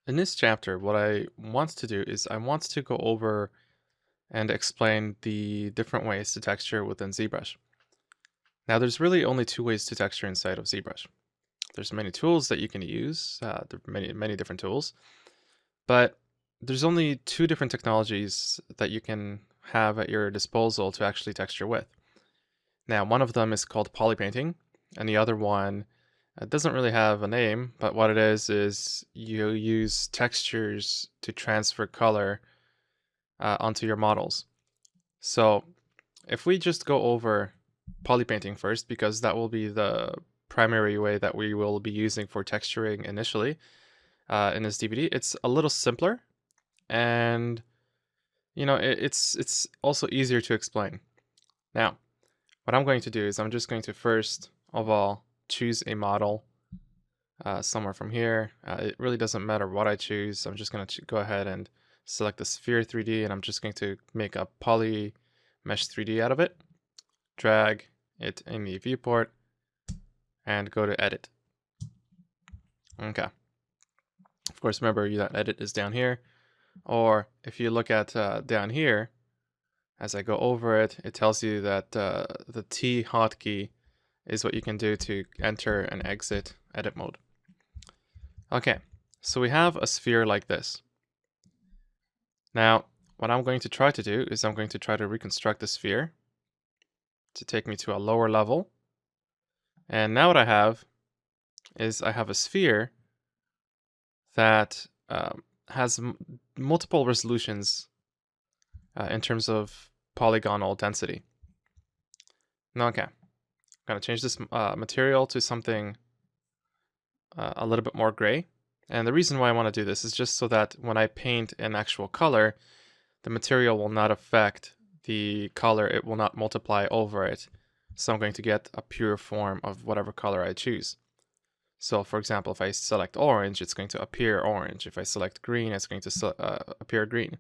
In this chapter, what I want to do is I want to go over and explain the different ways to texture within ZBrush. Now, there's really only two ways to texture inside of ZBrush. There's many tools that you can use, there are many different tools, but there's only two different technologies that you can have at your disposal to actually texture with. Now, one of them is called Polypainting, and the other one doesn't really have a name, but what it is you use textures to transfer color onto your models. So if we just go over polypainting first, because that will be the primary way that we will be using for texturing initially in this DVD, it's a little simpler, and it's also easier to explain. Now, what I'm going to do is I'm just going to first of all choose a model somewhere from here. It really doesn't matter what I choose. I'm just going to go ahead and select the sphere 3D, and I'm just going to make a poly mesh 3D out of it. Drag it in the viewport and go to edit. Okay. Of course, remember that edit is down here. Or if you look at down here, as I go over it, it tells you that the T hotkey is what you can do to enter and exit edit mode. Okay, so we have a sphere like this. Now, what I'm going to try to do is I'm going to try to reconstruct the sphere to take me to a lower level. And now what I have is I have a sphere that has multiple resolutions in terms of polygonal density. Now, okay, I'm going to change this material to something a little bit more gray. And the reason why I want to do this is just so that when I paint an actual color, the material will not affect the color, it will not multiply over it. So I'm going to get a pure form of whatever color I choose. So for example, if I select orange, it's going to appear orange. If I select green, it's going to appear green.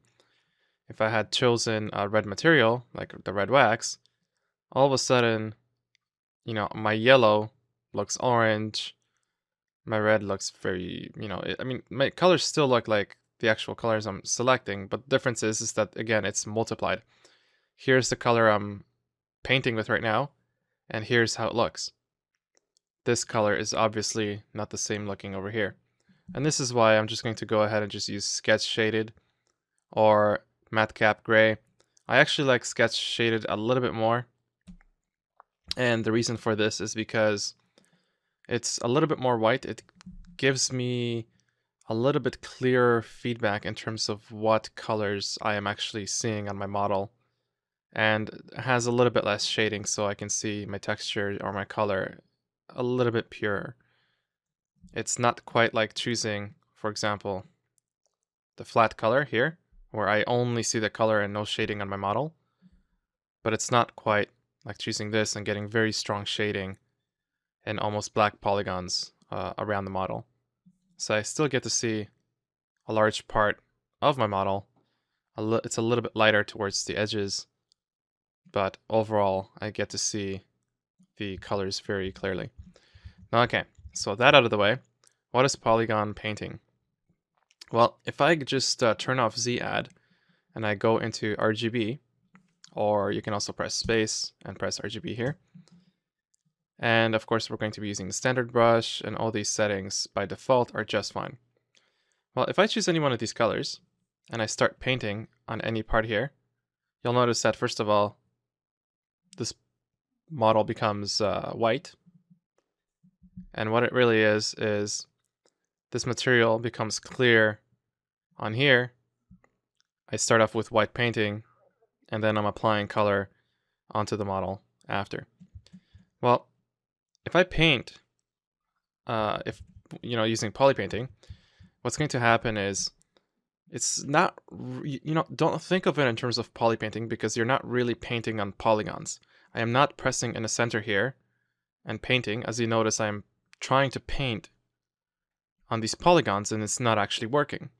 If I had chosen a red material, like the red wax, all of a sudden, my yellow looks orange, my red looks very, my colors still look like the actual colors I'm selecting, but the difference is that, again, it's multiplied. Here's the color I'm painting with right now, and here's how it looks. This color is obviously not the same looking over here. And this is why I'm just going to go ahead and just use sketch shaded or matte cap gray. I actually like sketch shaded a little bit more. And the reason for this is because it's a little bit more white. It gives me a little bit clearer feedback in terms of what colors I am actually seeing on my model, and has a little bit less shading, so I can see my texture or my color a little bit purer. It's not quite like choosing, for example, the flat color here, where I only see the color and no shading on my model, but it's not quite like choosing this and getting very strong shading and almost black polygons around the model. So I still get to see a large part of my model. It's a little bit lighter towards the edges, but overall I get to see the colors very clearly. Okay, so that out of the way, what is polygon painting? Well, if I just turn off Z add and I go into RGB, or you can also press space and press RGB here. And of course, we're going to be using the standard brush, and all these settings by default are just fine. Well, if I choose any one of these colors and I start painting on any part here, you'll notice that first of all, this model becomes white. And what it really is this material becomes clear on here. I start off with white painting, and then I'm applying color onto the model after. Well, if I paint, using polypainting, what's going to happen is it's not, don't think of it in terms of polypainting, because you're not really painting on polygons. I am not pressing in the center here and painting. As you notice, I'm trying to paint on these polygons and it's not actually working.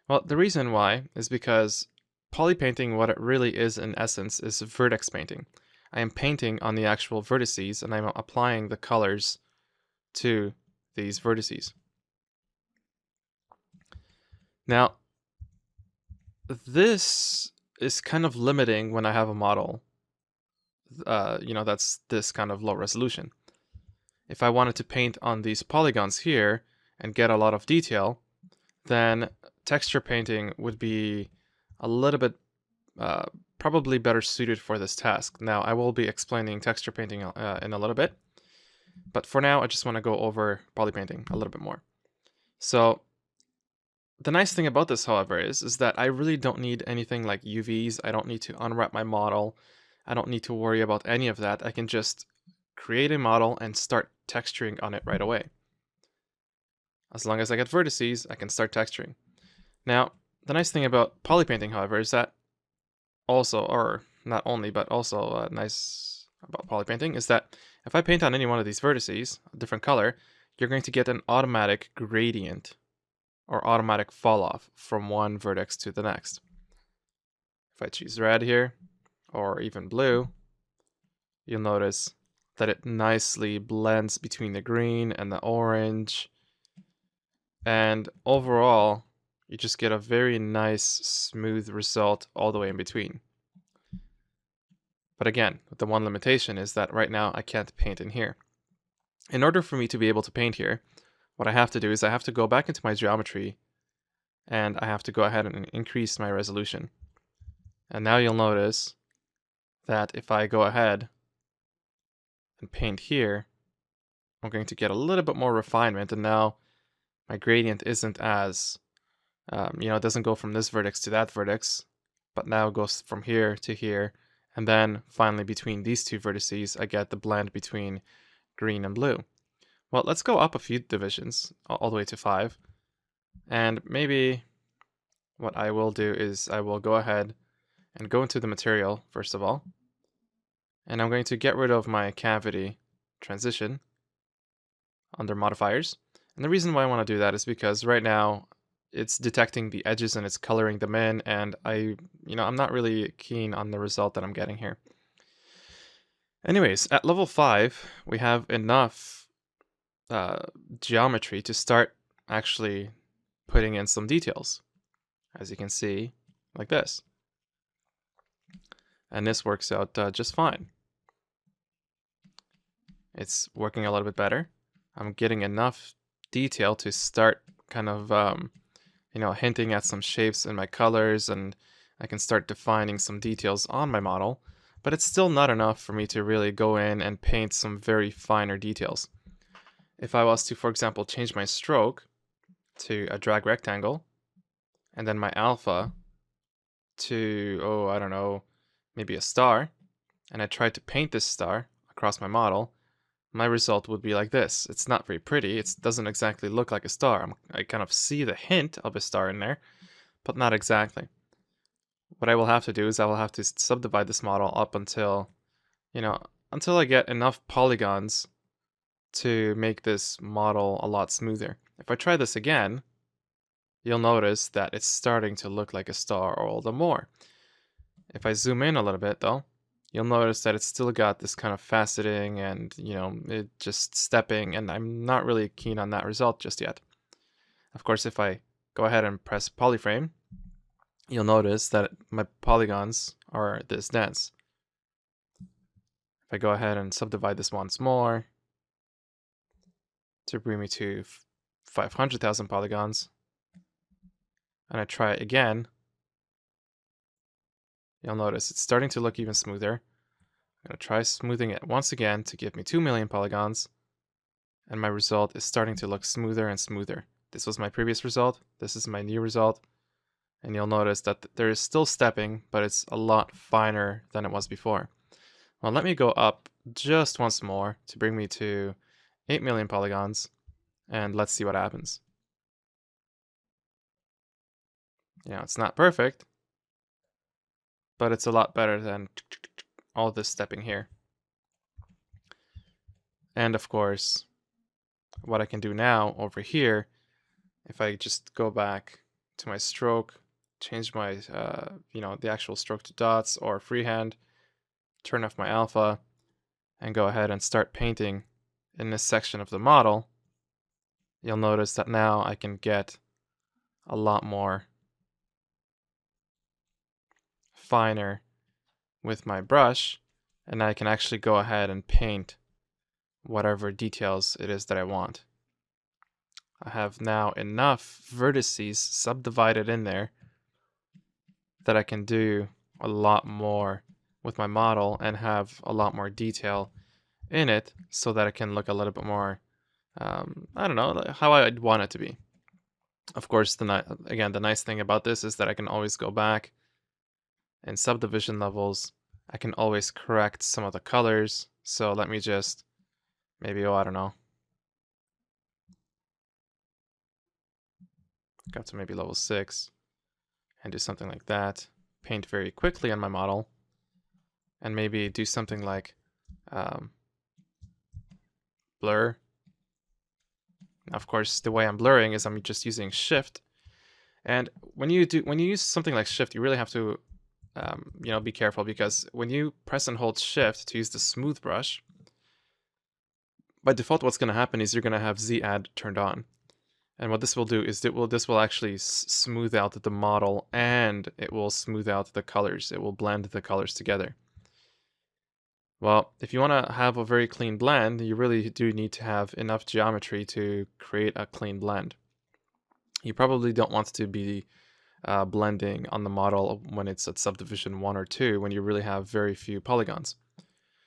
Well, the reason why is because polypainting, what it really is in essence, is vertex painting. I am painting on the actual vertices and I'm applying the colors to these vertices. Now, this is kind of limiting when I have a model, that's this kind of low resolution. If I wanted to paint on these polygons here and get a lot of detail, then texture painting would be a little bit probably better suited for this task. Now, I will be explaining texture painting in a little bit, but for now, I just want to go over polypainting a little bit more. So, the nice thing about this, however, is that I really don't need anything like UVs. I don't need to unwrap my model. I don't need to worry about any of that. I can just create a model and start texturing on it right away. As long as I get vertices, I can start texturing. Now, the nice thing about polypainting, however, is that also, or not only, but also nice about polypainting is that if I paint on any one of these vertices, a different color, you're going to get an automatic gradient or automatic fall off from one vertex to the next. If I choose red here, or even blue, you'll notice that it nicely blends between the green and the orange. And overall, you just get a very nice, smooth result all the way in between. But again, the one limitation is that right now I can't paint in here. In order for me to be able to paint here, what I have to do is I have to go back into my geometry and I have to go ahead and increase my resolution. And now you'll notice that if I go ahead and paint here, I'm going to get a little bit more refinement, and now my gradient isn't as, it doesn't go from this vertex to that vertex, but now it goes from here to here, and then finally between these two vertices, I get the blend between green and blue. Well, let's go up a few divisions, all the way to 5, and maybe what I will do is I will go ahead and go into the material, first of all, and I'm going to get rid of my cavity transition under modifiers. And the reason why I want to do that is because right now it's detecting the edges and it's coloring them in, and I'm not really keen on the result that I'm getting here. Anyways, at level 5, we have enough geometry to start actually putting in some details, as you can see, like this. And this works out just fine. It's working a little bit better. I'm getting enough detail to start kind of, hinting at some shapes in my colors, and I can start defining some details on my model, but it's still not enough for me to really go in and paint some very finer details. If I was to, for example, change my stroke to a drag rectangle, and then my alpha to, I don't know, maybe a star, and I tried to paint this star across my model, my result would be like this. It's not very pretty. It doesn't exactly look like a star. I kind of see the hint of a star in there, but not exactly. What I will have to do is I will have to subdivide this model up until I get enough polygons to make this model a lot smoother. If I try this again, you'll notice that it's starting to look like a star all the more. If I zoom in a little bit though, you'll notice that it's still got this kind of faceting and, it just stepping, and I'm not really keen on that result just yet. Of course, if I go ahead and press polyframe, you'll notice that my polygons are this dense. If I go ahead and subdivide this once more to bring me to 500,000 polygons, and I try it again, you'll notice it's starting to look even smoother. I'm going to try smoothing it once again to give me 2 million polygons, and my result is starting to look smoother and smoother. This was my previous result, this is my new result, and you'll notice that there is still stepping, but it's a lot finer than it was before. Well, let me go up just once more to bring me to 8 million polygons, and let's see what happens. It's not perfect, but it's a lot better than all this stepping here. And of course, what I can do now over here, if I just go back to my stroke, change my, the actual stroke to dots or freehand, turn off my alpha, and go ahead and start painting in this section of the model, you'll notice that now I can get a lot more finer with my brush, and I can actually go ahead and paint whatever details it is that I want. I have now enough vertices subdivided in there that I can do a lot more with my model and have a lot more detail in it so that it can look a little bit more, I don't know, how I'd want it to be. Of course, the nice thing about this is that I can always go back in subdivision levels. I can always correct some of the colors. So let me just maybe, I don't know, go to maybe level 6 and do something like that. Paint very quickly on my model and maybe do something like blur. Now, of course, the way I'm blurring is I'm just using Shift. And when you use something like Shift, you really have to be careful, because when you press and hold Shift to use the smooth brush, by default what's going to happen is you're going to have Z add turned on. And what this will do is this will actually smooth out the model, and it will smooth out the colors. It will blend the colors together. Well, if you want to have a very clean blend, you really do need to have enough geometry to create a clean blend. You probably don't want to be blending on the model when it's at subdivision 1 or 2, when you really have very few polygons.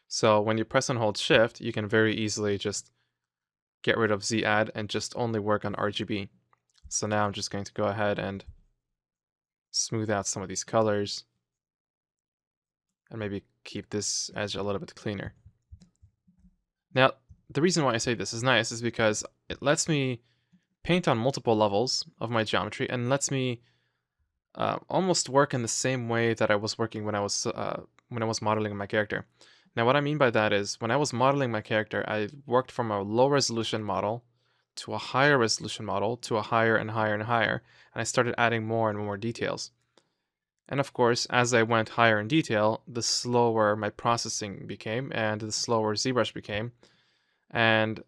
So when you press and hold Shift, you can very easily just get rid of Z add and just only work on RGB. So now I'm just going to go ahead and smooth out some of these colors and maybe keep this edge a little bit cleaner. Now, the reason why I say this is nice is because it lets me paint on multiple levels of my geometry and lets me almost work in the same way that I was working when I was modeling my character. Now, what I mean by that is, when I was modeling my character, I worked from a low resolution model to a higher resolution model to a higher and higher and higher, and I started adding more and more details. And of course, as I went higher in detail, the slower my processing became, and the slower ZBrush became. And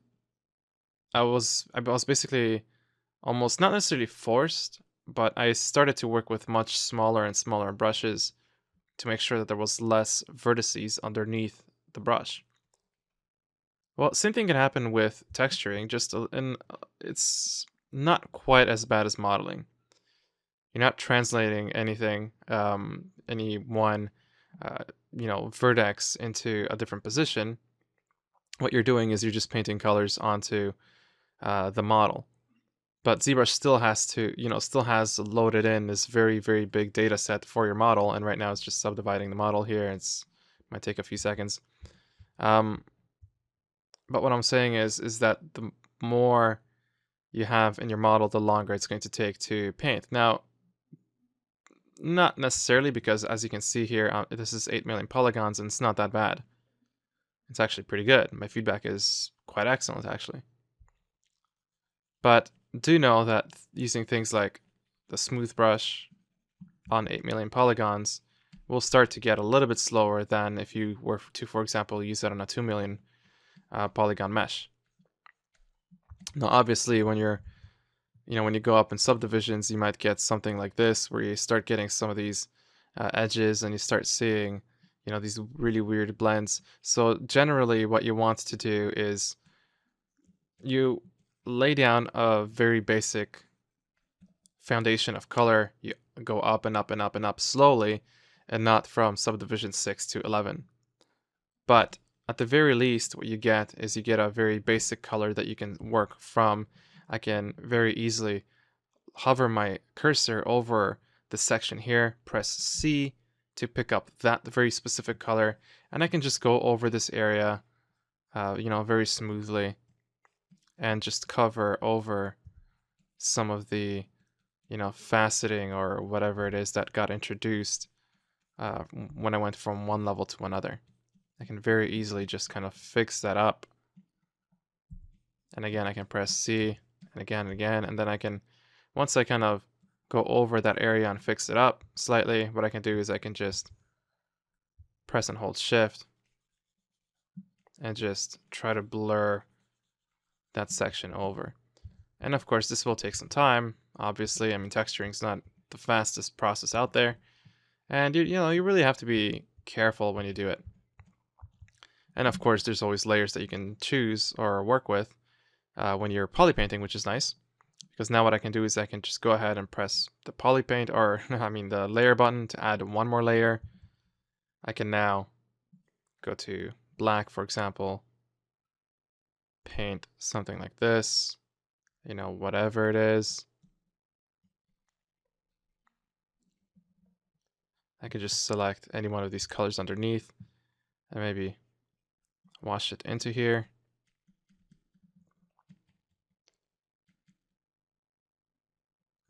I was basically almost not necessarily forced, but I started to work with much smaller and smaller brushes to make sure that there was less vertices underneath the brush. Well, same thing can happen with texturing, it's not quite as bad as modeling. You're not translating anything, any one, vertex into a different position. What you're doing is you're just painting colors onto the model. But ZBrush still has loaded in this very, very big data set for your model, and right now it's just subdividing the model here. It might take a few seconds. But what I'm saying is that the more you have in your model, the longer it's going to take to paint. Now, not necessarily, because as you can see here, this is 8 million polygons, and it's not that bad. It's actually pretty good. My feedback is quite excellent, actually. But do know that using things like the smooth brush on 8 million polygons will start to get a little bit slower than if you were to, for example, use it on a 2 million polygon mesh. Now, obviously, when you go up in subdivisions, you might get something like this, where you start getting some of these edges, and you start seeing, these really weird blends. So generally, what you want to do is you lay down a very basic foundation of color. You go up and up and up and up slowly, and not from subdivision 6 to 11. But at the very least, what you get is a very basic color that you can work from. I can very easily hover my cursor over the section here, press C to pick up that very specific color, and I can just go over this area, very smoothly, and just cover over some of the, faceting or whatever it is that got introduced when I went from one level to another. I can very easily just kind of fix that up. And again, I can press C, and again, and then I can, once I kind of go over that area and fix it up slightly, what I can do is I can just press and hold Shift and just try to blur that section over. And of course, this will take some time, obviously. I mean, texturing is not the fastest process out there. And you really have to be careful when you do it. And of course, there's always layers that you can choose or work with when you're polypainting, which is nice. Because now what I can do is I can just go ahead and press the polypaint, or I mean the layer button to add one more layer. I can now go to black, for example, paint something like this, whatever it is. I could just select any one of these colors underneath and maybe wash it into here.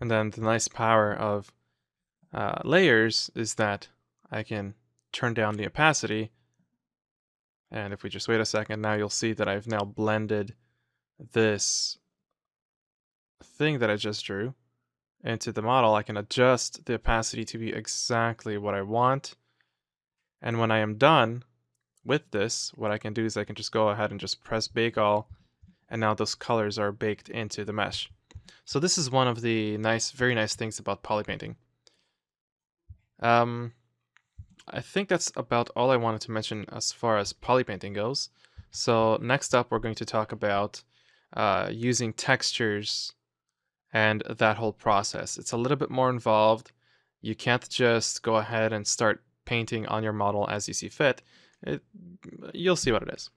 And then the nice power of layers is that I can turn down the opacity. And if we just wait a second, now you'll see that I've now blended this thing that I just drew into the model. I can adjust the opacity to be exactly what I want. And when I am done with this, what I can do is I can just go ahead and just press bake all, and now those colors are baked into the mesh. So this is one of the very nice things about polypainting. I think that's about all I wanted to mention as far as polypainting goes. So next up, we're going to talk about using textures and that whole process. It's a little bit more involved. You can't just go ahead and start painting on your model as you see fit. You'll see what it is.